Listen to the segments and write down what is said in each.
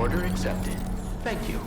Order accepted. Thank you.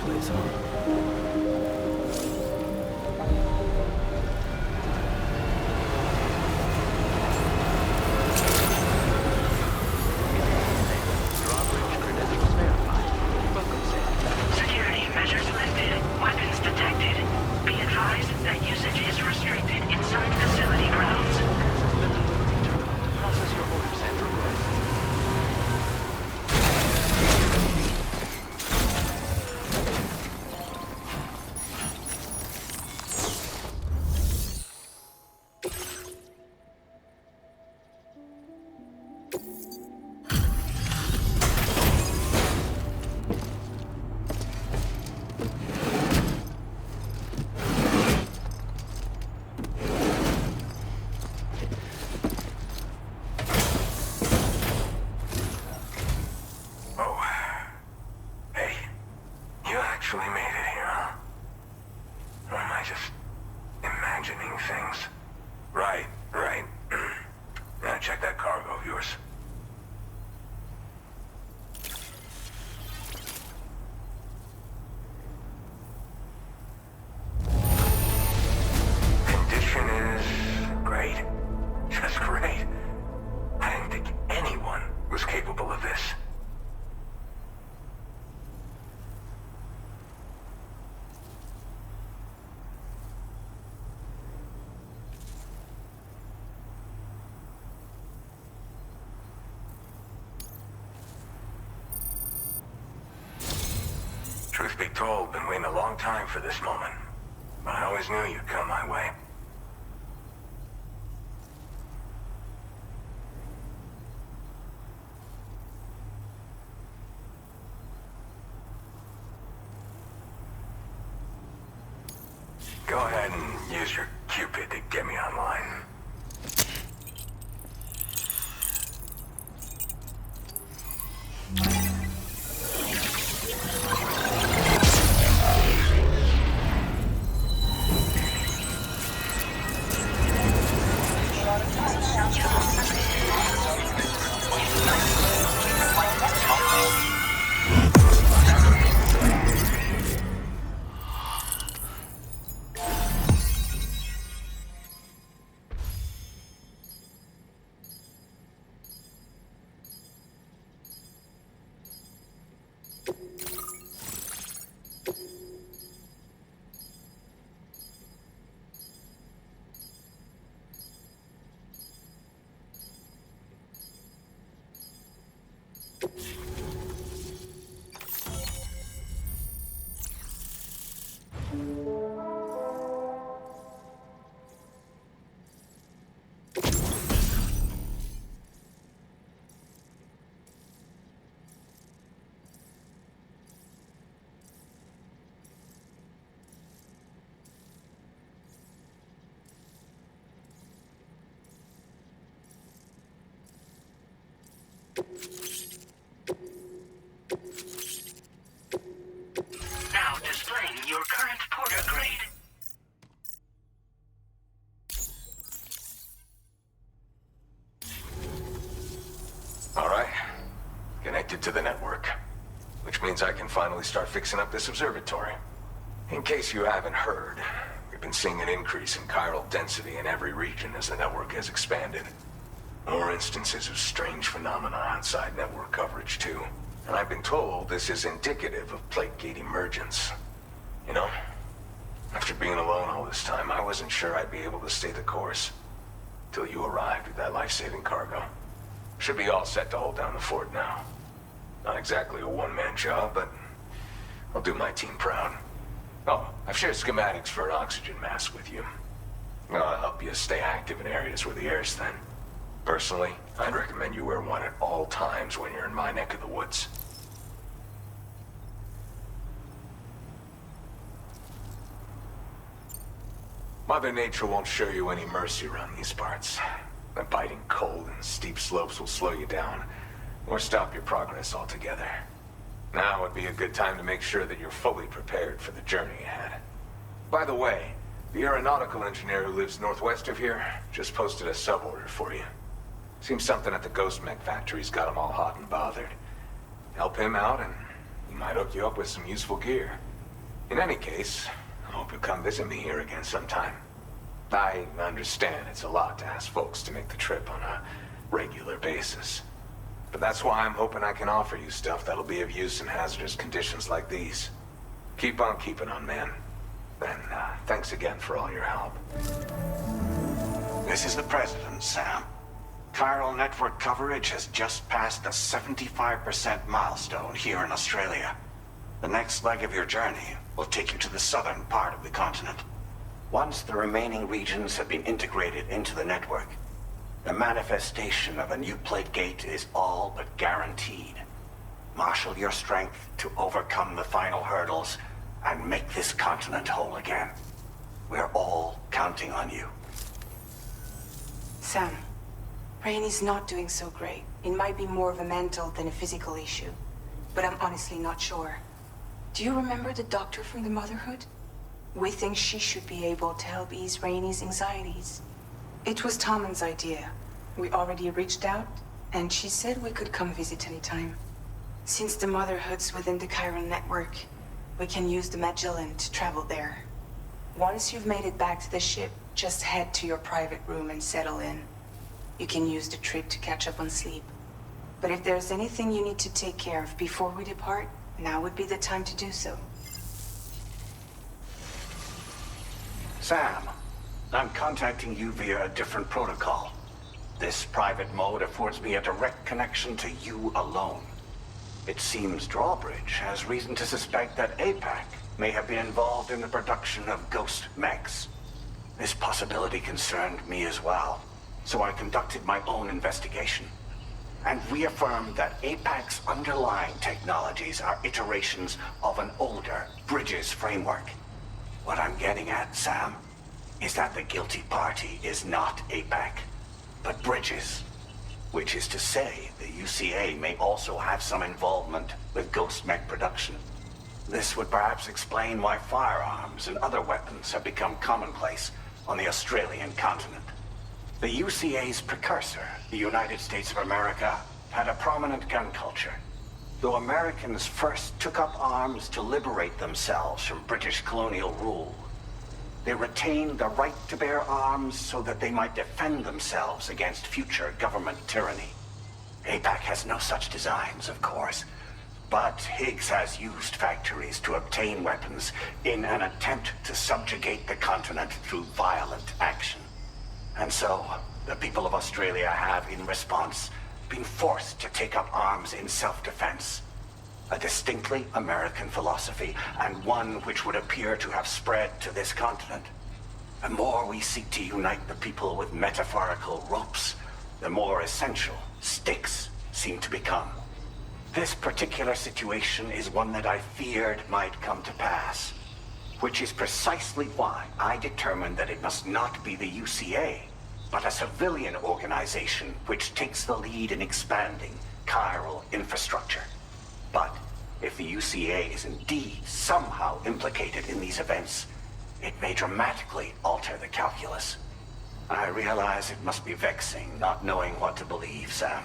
place, huh? Drawbridge credentials verified. Welcome, Sam. Security measures lifted. Weapons detected. Be advised that usage is restricted inside facility grounds. Access the delivery terminal to process your orders and requests. Oh. Hey. You actually made it here, huh? Or am I just imagining things? Right. Now check that cargo of yours. Condition is great. Just great. I didn't think anyone was capable of this. Truth be told, been waiting a long time for this moment. But I always knew you'd come my way. Go ahead and use your Cupid to get me online. Now displaying your current porter grade. All right. Connected to the network. Which means I can finally start fixing up this observatory. In case you haven't heard, we've been seeing an increase in chiral density in every region as the network has expanded. More instances of strange phenomena outside network coverage, too. And I've been told this is indicative of plate gate emergence. You know, after being alone all this time, I wasn't sure I'd be able to stay the course. Till you arrived with that life-saving cargo. Should be all set to hold down the fort now. Not exactly a one-man job, but I'll do my team proud. Oh, I've shared schematics for an oxygen mask with you. I'll help you stay active in areas where the air's thin. Personally, I'd recommend you wear one at all times when you're in my neck of the woods. Mother Nature won't show you any mercy around these parts. The biting cold and steep slopes will slow you down, or stop your progress altogether. Now would be a good time to make sure that you're fully prepared for the journey ahead. By the way, the aeronautical engineer who lives northwest of here just posted a sub-order for you. Seems something at the Ghost Mech factory's got him all hot and bothered. Help him out and he might hook you up with some useful gear. In any case, I hope you'll come visit me here again sometime. I understand it's a lot to ask folks to make the trip on a regular basis. But that's why I'm hoping I can offer you stuff that'll be of use in hazardous conditions like these. Keep on keeping on, man. And thanks again for all your help. This is the President, Sam. Chiral network coverage has just passed the 75% milestone here in Australia. The next leg of your journey will take you to the southern part of the continent. Once the remaining regions have been integrated into the network, the manifestation of a new plate gate is all but guaranteed. Marshal your strength to overcome the final hurdles and make this continent whole again. We're all counting on you. Sam, Rainey's not doing so great. It might be more of a mental than a physical issue, but I'm honestly not sure. Do you remember the doctor from the Motherhood? We think she should be able to help ease Rainey's anxieties. It was Tommen's idea. We already reached out, and she said we could come visit anytime. Since the Motherhood's within the Chiron network, we can use the Magellan to travel there. Once you've made it back to the ship, just head to your private room and settle in. You can use the trip to catch up on sleep. But if there's anything you need to take care of before we depart, now would be the time to do so. Sam, I'm contacting you via a different protocol. This private mode affords me a direct connection to you alone. It seems Drawbridge has reason to suspect that APAC may have been involved in the production of ghost mechs. This possibility concerned me as well, so I conducted my own investigation and reaffirmed that APAC's underlying technologies are iterations of an older Bridges framework. What I'm getting at, Sam, is that the guilty party is not APAC, but Bridges. Which is to say, the UCA may also have some involvement with ghost mech production. This would perhaps explain why firearms and other weapons have become commonplace on the Australian continent. The UCA's precursor, the United States of America, had a prominent gun culture. Though Americans first took up arms to liberate themselves from British colonial rule, they retained the right to bear arms so that they might defend themselves against future government tyranny. APAC has no such designs, of course, but Higgs has used factories to obtain weapons in an attempt to subjugate the continent through violent action. And so, the people of Australia have, in response, been forced to take up arms in self-defense. A distinctly American philosophy, and one which would appear to have spread to this continent. The more we seek to unite the people with metaphorical ropes, the more essential sticks seem to become. This particular situation is one that I feared might come to pass, which is precisely why I determined that it must not be the UCA, but a civilian organization which takes the lead in expanding chiral infrastructure. But if the UCA is indeed somehow implicated in these events, it may dramatically alter the calculus. I realize it must be vexing not knowing what to believe, Sam.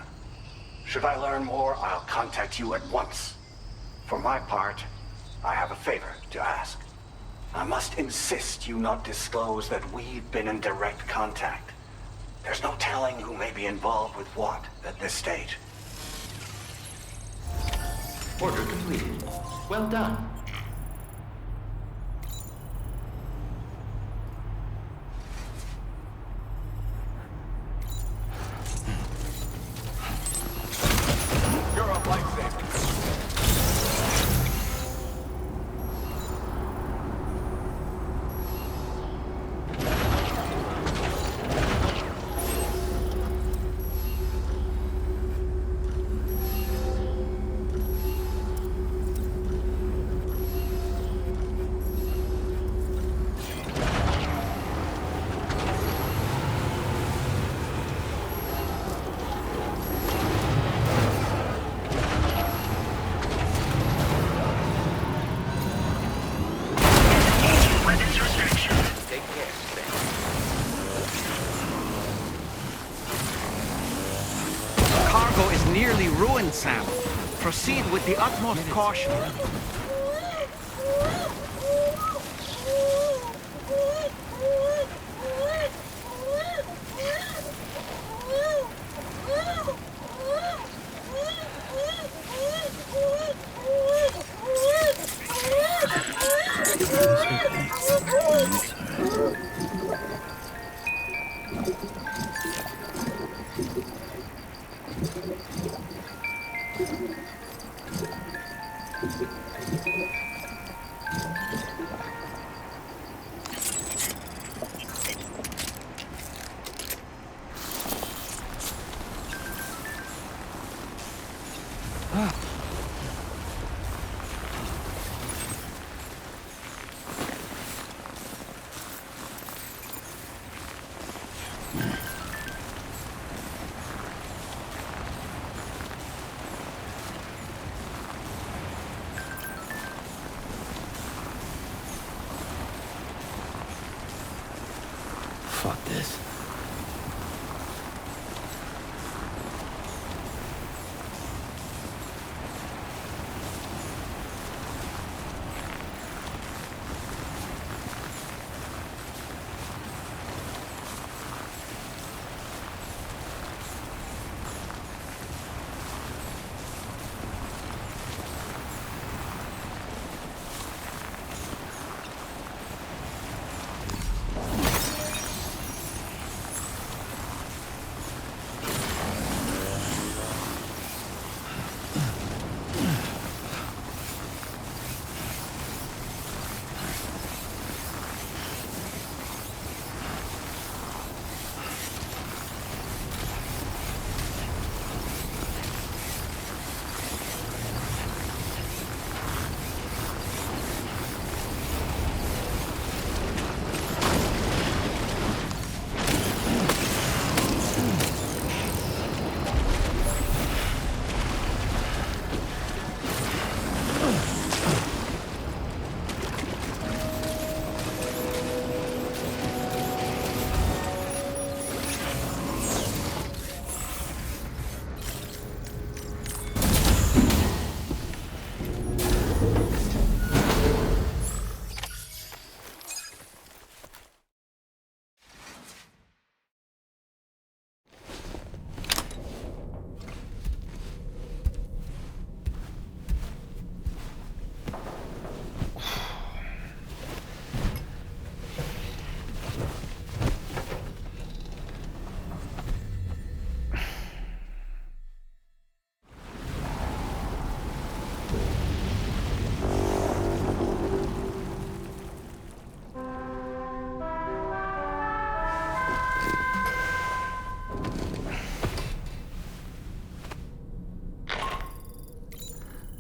Should I learn more, I'll contact you at once. For my part, I have a favor to ask. I must insist you not disclose that we've been in direct contact. There's no telling who may be involved with what at this stage. Order completed. Well done. You're a lifesaver. Weapons restriction. Take care, Sam. Cargo is nearly ruined, Sam. Proceed with the utmost caution. Fuck this.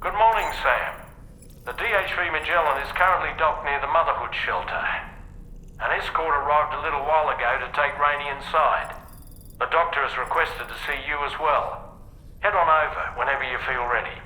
Good morning, Sam. The DH-3 Magellan is currently docked near the Motherhood shelter. An escort arrived a little while ago to take Rainey inside. The doctor has requested to see you as well. Head on over whenever you feel ready.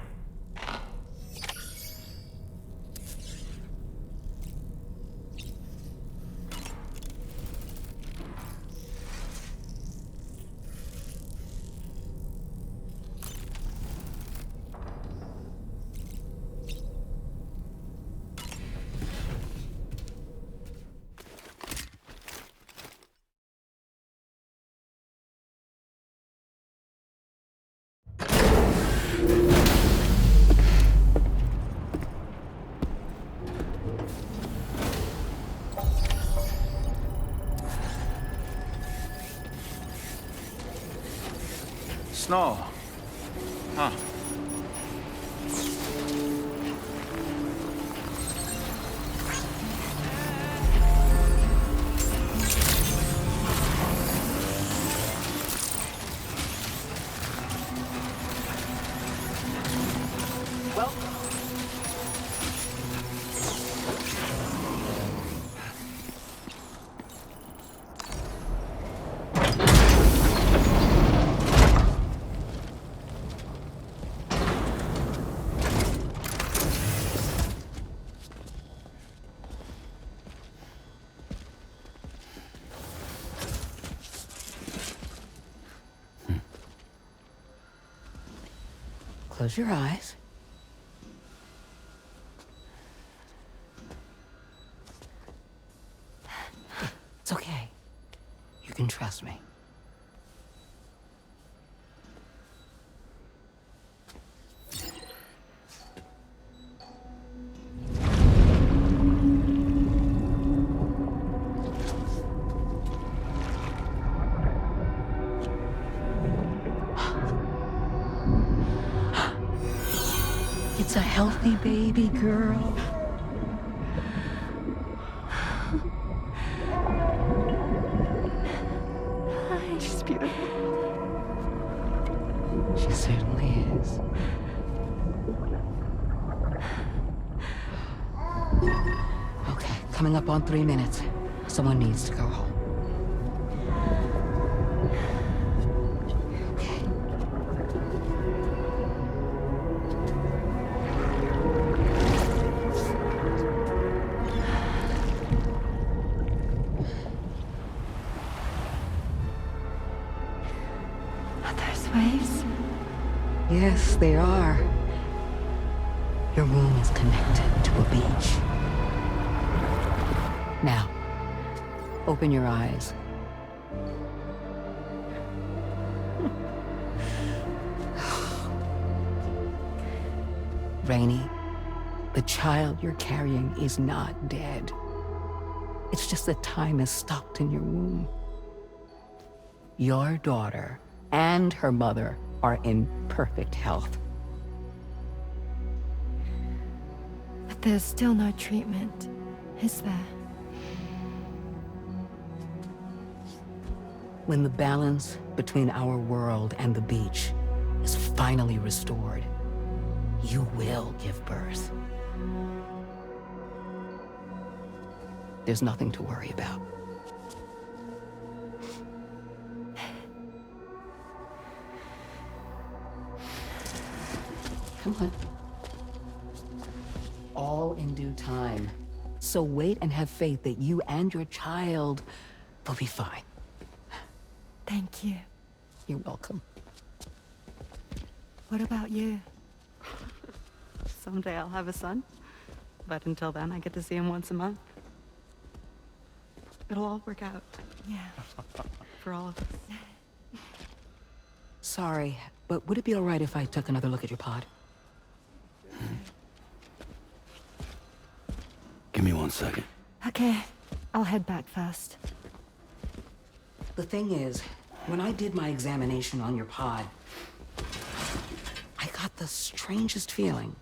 Snow. Huh. Close your eyes. It's okay. You can trust me. healthy baby girl. She's beautiful. She certainly is. Okay, coming up on 3 minutes. Someone needs to go home. Waves? Yes, they are. Your room is connected to a beach. Now, open your eyes. Rainey, the child you're carrying is not dead. It's just that time has stopped in your womb. Your daughter and her mother are in perfect health. But there's still no treatment, is there? When the balance between our world and the beach is finally restored, you will give birth. There's nothing to worry about. Come on. All in due time. So wait and have faith that you and your child will be fine. Thank you. You're welcome. What about you? Someday I'll have a son. But until then, I get to see him once a month. It'll all work out. Yeah. For all of us. Sorry, but would it be all right if I took another look at your pod? Give me 1 second. Okay. I'll head back first. The thing is, when I did my examination on your pod, I got the strangest feeling.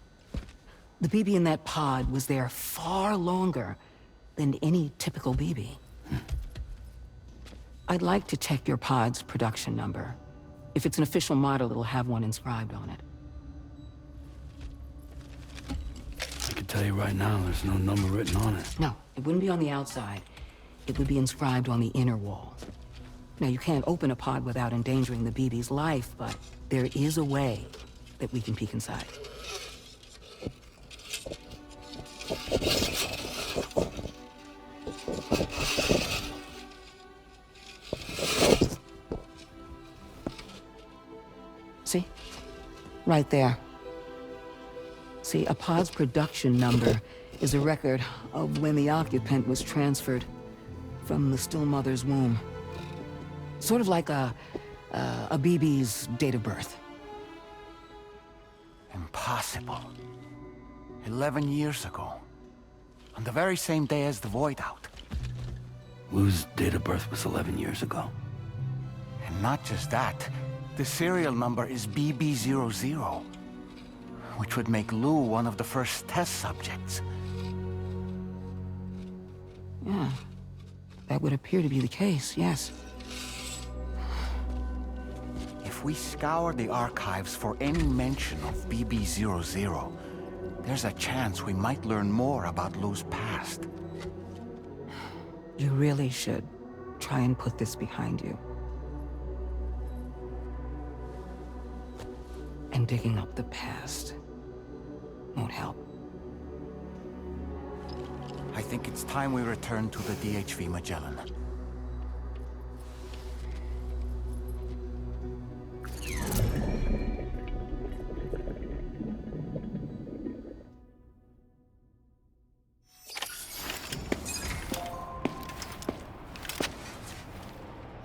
The BB in that pod was there far longer than any typical BB. I'd like to check your pod's production number. If it's an official model, it'll have one inscribed on it. I can tell you right now, there's no number written on it. No, it wouldn't be on the outside. It would be inscribed on the inner wall. Now, you can't open a pod without endangering the BB's life, but there is a way that we can peek inside. See? Right there. See, a pod's production number is a record of when the occupant was transferred from the still mother's womb. Sort of like a BB's date of birth. Impossible. 11 years ago. On the very same day as the Void Out. Lou's date of birth was 11 years ago. And not just that, the serial number is BB00, which would make Lou one of the first test subjects. Yeah, that would appear to be the case, yes. If we scour the archives for any mention of BB00, there's a chance we might learn more about Lou's past. You really should try and put this behind you. And digging up the past won't help. I think it's time we return to the DHV Magellan.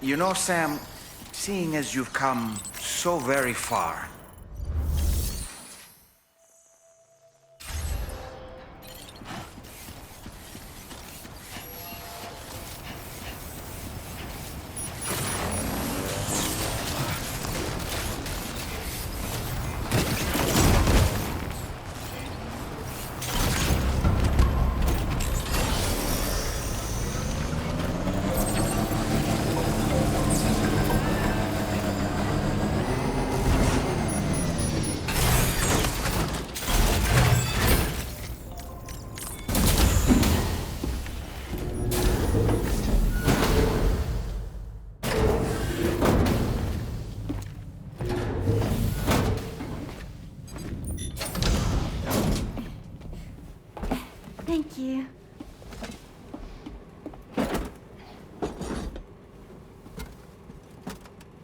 You know, Sam, seeing as you've come so very far,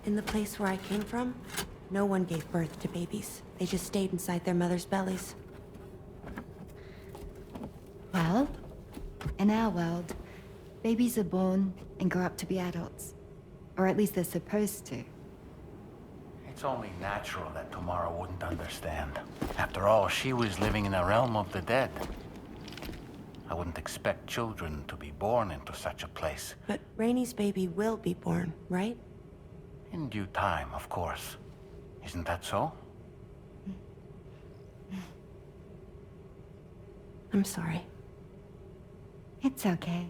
In the place where I came from, no one gave birth to babies. They just stayed inside their mothers' bellies. Well, in our world, babies are born and grow up to be adults. Or at least they're supposed to. It's only natural that Tamara wouldn't understand. After all, she was living in a realm of the dead. I wouldn't expect children to be born into such a place. But Rainey's baby will be born, right? In due time, of course. Isn't that so? I'm sorry. It's okay.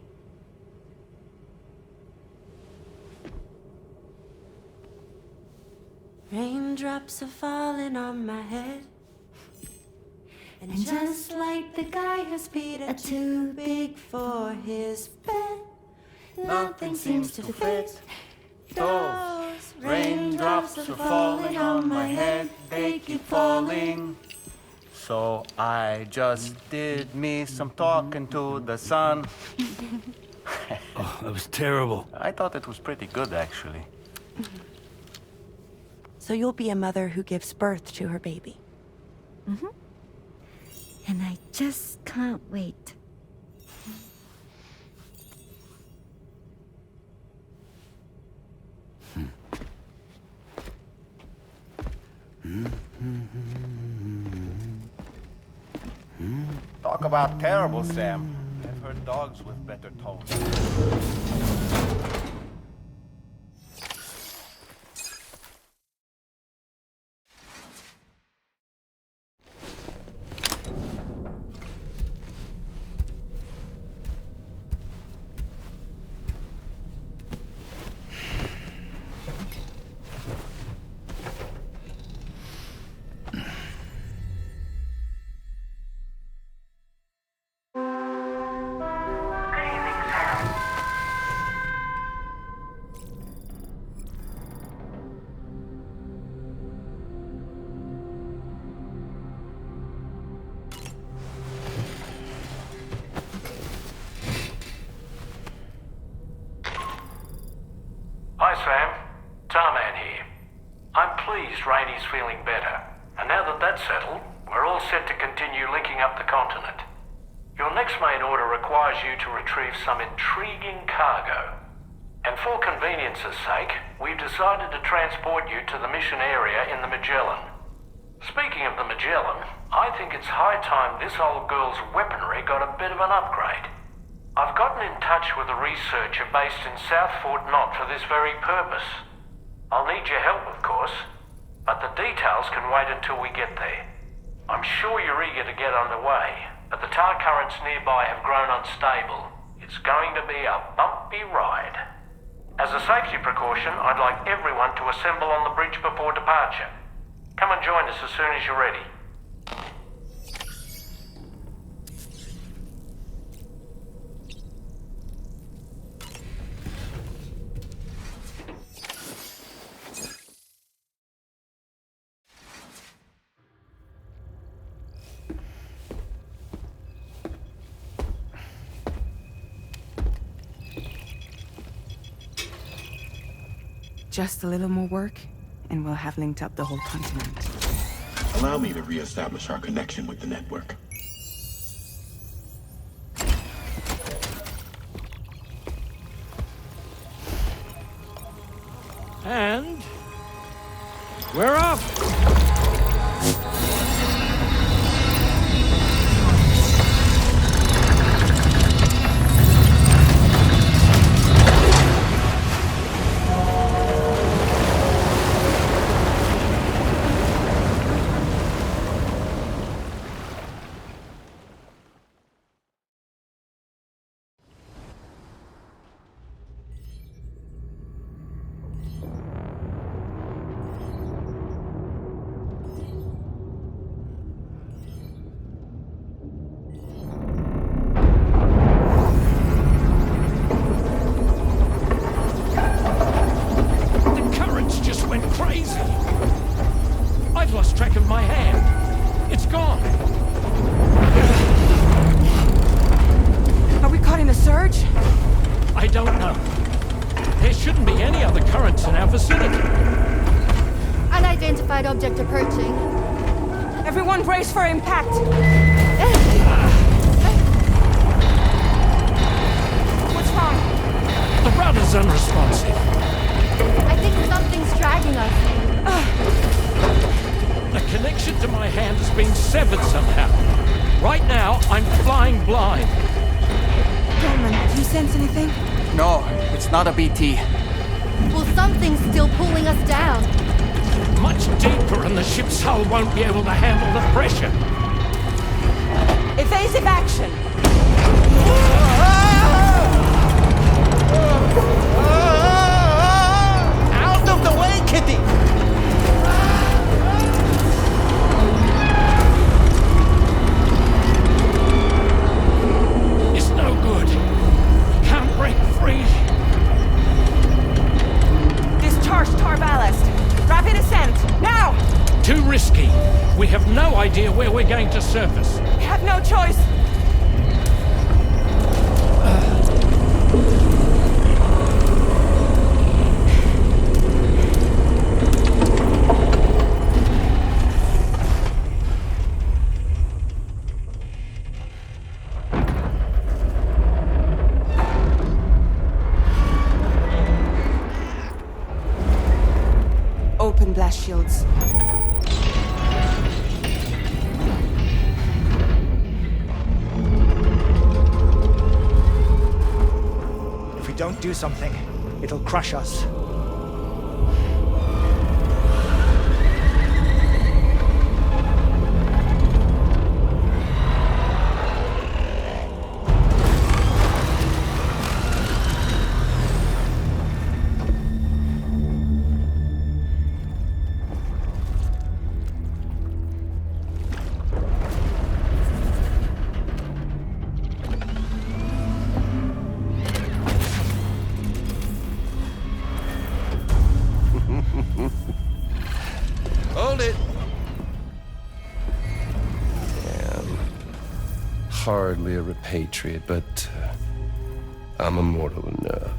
Raindrops are falling on my head. And just like the guy whose feet are too big for his bed, nothing seems to fit. Those raindrops are falling on my head, they keep falling. So I just did me some talking to the sun. Oh, that was terrible. I thought it was pretty good, actually. So you'll be a mother who gives birth to her baby. Mm-hmm. And I just can't wait. Talk about terrible, Sam. I've heard dogs with better tones. Hi, Sam. Tarman here. I'm pleased Rainey's feeling better. And now that that's settled, we're all set to continue linking up the continent. Your next main order requires you to retrieve some intriguing cargo. And for convenience's sake, we've decided to transport you to the mission area in the Magellan. Speaking of the Magellan, I think it's high time this old girl's weaponry got a bit of an upgrade. I've gotten in touch with a researcher based in South Fort Knott for this very purpose. I'll need your help, of course, but the details can wait until we get there. I'm sure you're eager to get underway, but the tar currents nearby have grown unstable. It's going to be a bumpy ride. As a safety precaution, I'd like everyone to assemble on the bridge before departure. Come and join us as soon as you're ready. Just a little more work, and we'll have linked up the whole continent. Allow me to reestablish our connection with the network. And we're off! Track of my hand. It's gone. Are we caught in a surge? I don't know. There shouldn't be any other currents in our vicinity. Unidentified object approaching. Everyone brace for impact! What's wrong? The rudder's unresponsive. I think something's dragging us. The connection to my hand has been severed somehow. Right now, I'm flying blind. Dolman, do you sense anything? No, it's not a BT. Well, something's still pulling us down. Much deeper, and the ship's hull won't be able to handle the pressure. Evasive action! Out of the way, Kitty! It's no good. Can't break free. Discharge tar ballast. Rapid ascent, now! Too risky. We have no idea where we're going to surface. We have no choice. Open blast shields. If we don't do something, it'll crush us. Hold it. Damn. Hardly a repatriate, but I'm immortal enough.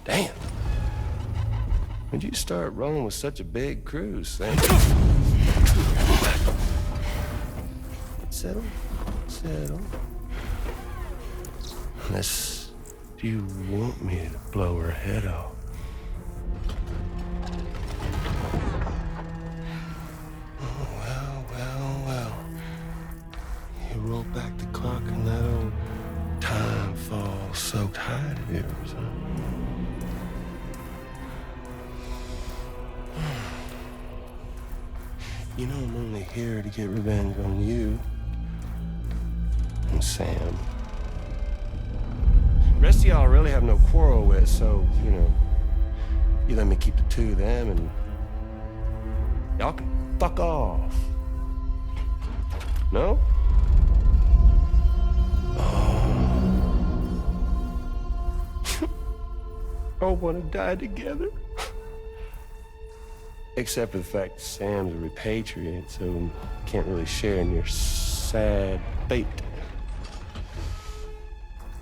Damn. When'd you start rolling with such a big crew, Sam? Settle. Settle. Unless you want me to blow her head off. You roll back the clock in that old time-fall-soaked hide of yours, huh? You know I'm only here to get revenge on you and Sam. The rest of y'all I really have no quarrel with, so, you know, you let me keep the two of them and y'all can fuck off. No? I want to die together. Except for the fact that Sam's a repatriate, so can't really share in your sad fate.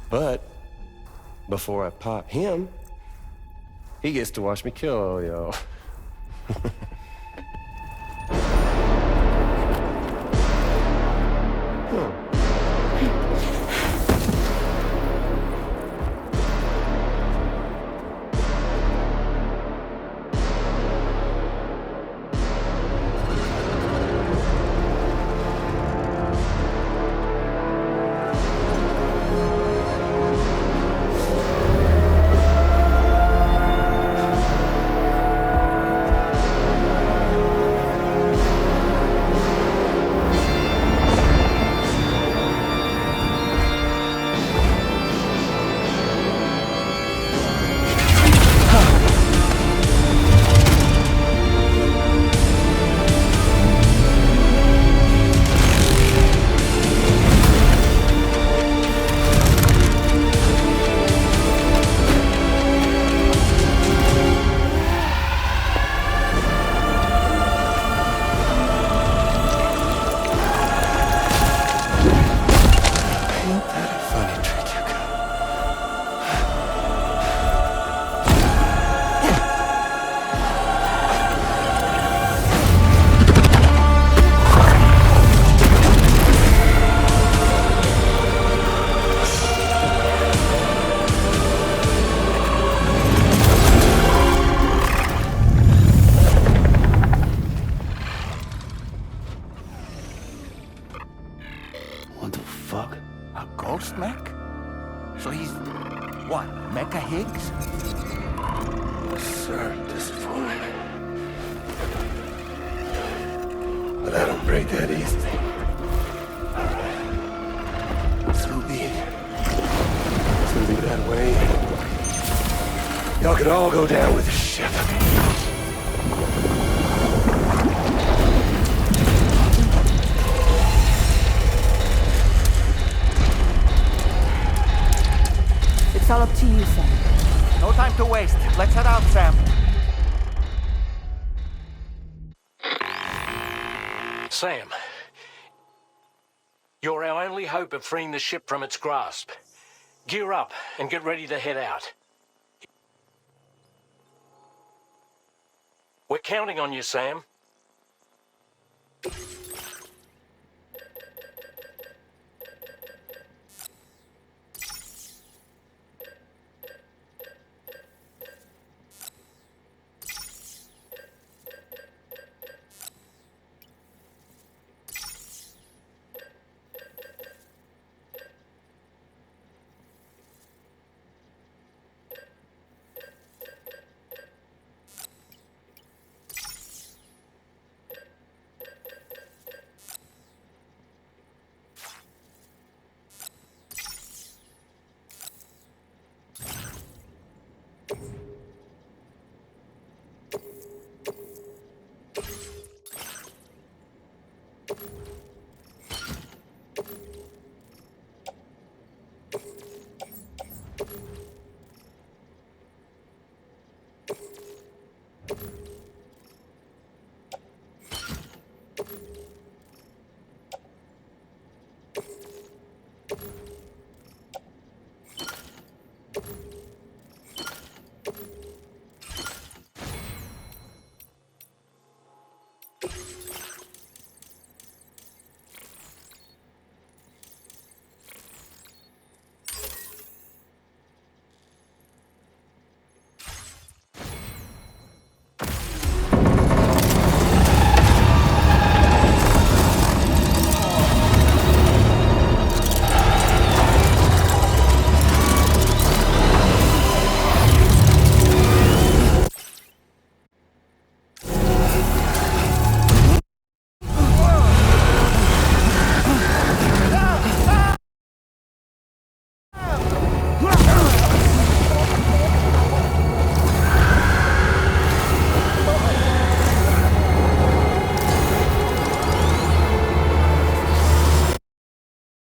But before I pop him, he gets to watch me kill all y'all. ghost mech? So he's, what, Mecha Higgs? Sir, disappointed. But I don't break that easily. So be it. It's gonna be that way. Y'all could all go down with the ship. It's all up to you, Sam. No time to waste. Let's head out, Sam. Sam, you're our only hope of freeing the ship from its grasp. Gear up and get ready to head out. We're counting on you, Sam.